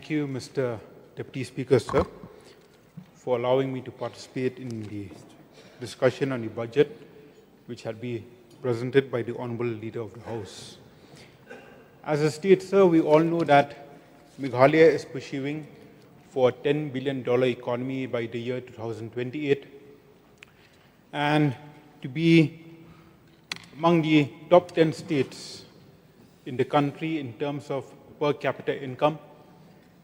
Thank you, Mr. Deputy Speaker, sir, for allowing me to participate in the discussion on the budget, which had been presented by the Honourable Leader of the House. As a state, sir, we all know that Meghalaya is pursuing for a $10 billion economy by the year 2028, and to be among the top 10 states in the country in terms of per capita income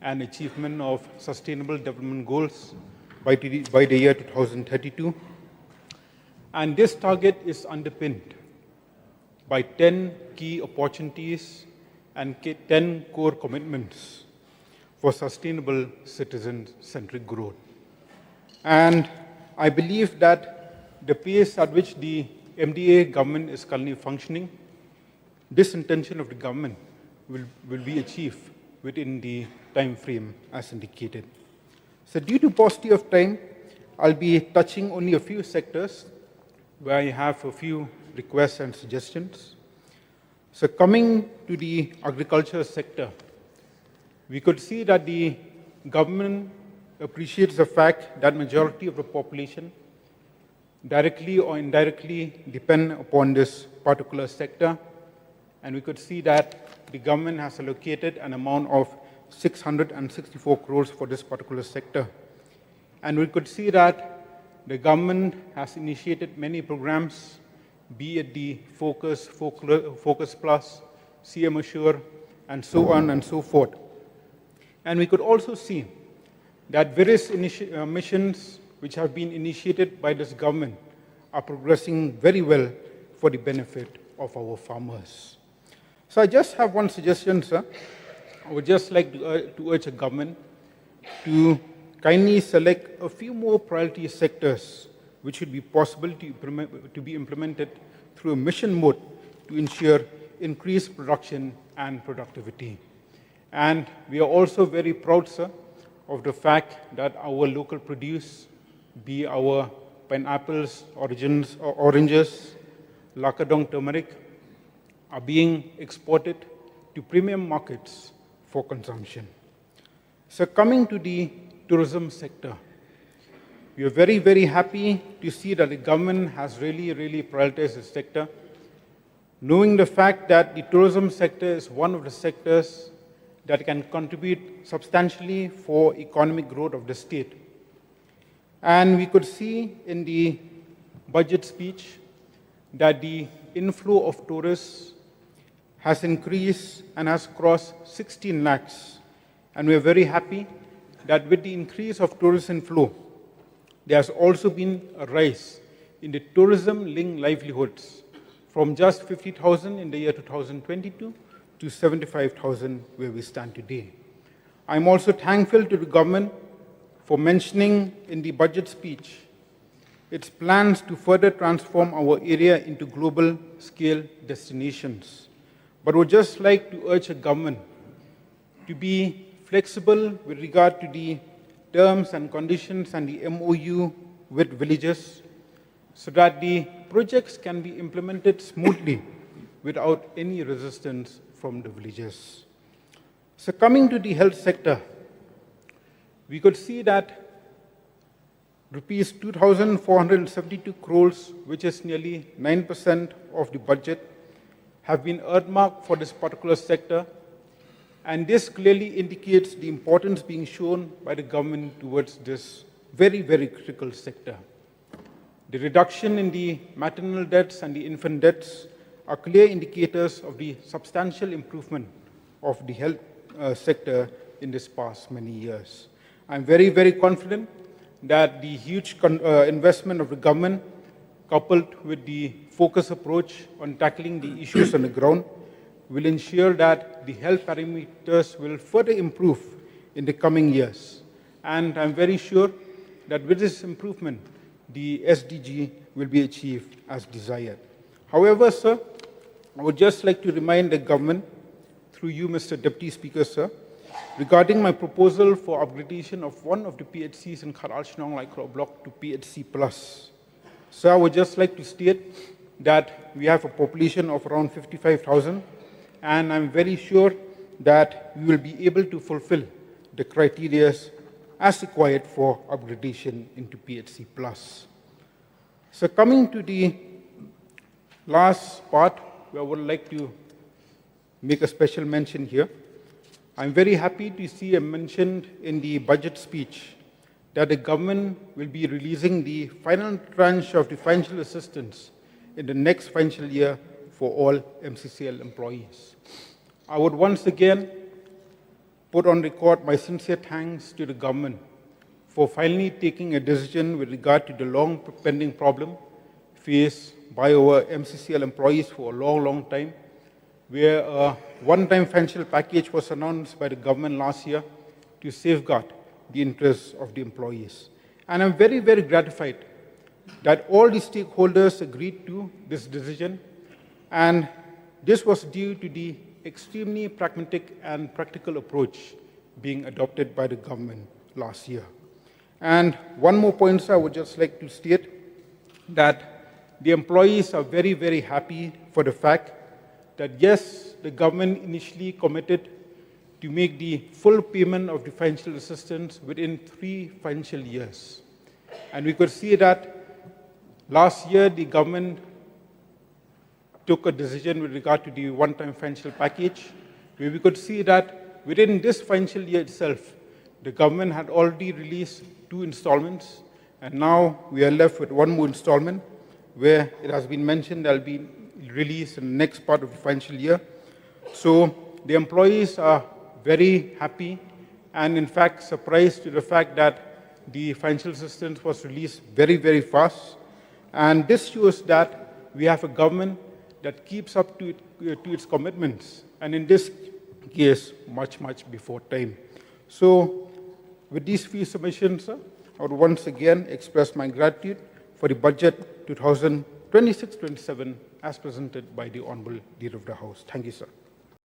and achievement of sustainable development goals by the year 2032. And this target is underpinned by 10 key opportunities and 10 core commitments for sustainable citizen-centric growth. And I believe that the pace at which the MDA government is currently functioning, this intention of the government will be achieved within the time frame as indicated. So due to paucity of time, I'll be touching only a few sectors where I have a few requests and suggestions. So coming to the agriculture sector, we could see that the government appreciates the fact that majority of the population directly or indirectly depend upon this particular sector. And we could see that the government has allocated an amount of 664 crores for this particular sector. And we could see that the government has initiated many programs, be it the Focus Plus, CM Assure, and so on and so forth. And we could also see that various missions which have been initiated by this government are progressing very well for the benefit of our farmers. So I just have one suggestion, sir. I would just like to urge the government to kindly select a few more priority sectors which should be possible to be implemented through a mission mode to ensure increased production and productivity. And we are also very proud, sir, of the fact that our local produce, be our pineapples, oranges, Lakadong turmeric, are being exported to premium markets for consumption. So coming to the tourism sector, we are very, very happy to see that the government has really prioritized this sector, knowing the fact that the tourism sector is one of the sectors that can contribute substantially for economic growth of the state. And we could see in the budget speech that the inflow of tourists has increased and has crossed 16 lakhs. And we are very happy that with the increase of tourist inflow, there has also been a rise in the tourism-linked livelihoods from just 50,000 in the year 2022 to 75,000 where we stand today. I'm also thankful to the government for mentioning in the budget speech its plans to further transform our area into global scale destinations. But would just like to urge the government to be flexible with regard to the terms and conditions and the MOU with villages so that the projects can be implemented smoothly without any resistance from the villages. So coming to the health sector, we could see that rupees 2,472 crores, which is nearly 9% of the budget, have been earmarked for this particular sector, and this clearly indicates the importance being shown by the government towards this very critical sector. The reduction in the maternal deaths and the infant deaths are clear indicators of the substantial improvement of the health sector in this past many years. I'm very confident that the huge investment of the government, coupled with the focused approach on tackling the issues on the ground, will ensure that the health parameters will further improve in the coming years. And I'm very sure that with this improvement, the SDG will be achieved as desired. However, sir, I would just like to remind the government, through you, Mr. Deputy Speaker, sir, regarding my proposal for upgradation of one of the PHCs in Shnong block to PHC Plus. So I would just like to state that we have a population of around 55,000, and I'm very sure that we will be able to fulfill the criteria as required for upgradation into PHC Plus. So coming to the last part, where I would like to make a special mention here. I'm very happy to see mentioned in the budget speech that the government will be releasing the final tranche of the financial assistance in the next financial year for all MCCL employees. I would once again put on record my sincere thanks to the government for finally taking a decision with regard to the long pending problem faced by our MCCL employees for a long, long time, where a one-time financial package was announced by the government last year to safeguard the interests of the employees. And I'm very, very gratified that all the stakeholders agreed to this decision, and this was due to the extremely pragmatic and practical approach being adopted by the government last year. And one more point, sir, I would just like to state that the employees are very, very happy for the fact that yes, the government initially committed to make the full payment of the financial assistance within 3 financial years. And we could see that last year the government took a decision with regard to the one-time financial package, where we could see that within this financial year itself, the government had already released 2 installments, and now we are left with 1 more installment, where it has been mentioned that will be released in the next part of the financial year. So the employees are very happy and in fact surprised to the fact that the financial assistance was released very, very fast. And this shows that we have a government that keeps up to its commitments, and in this case, much, much before time. So with these few submissions, sir, I would once again express my gratitude for the budget 2026-27 as presented by the Honorable Leader of the House. Thank you, sir.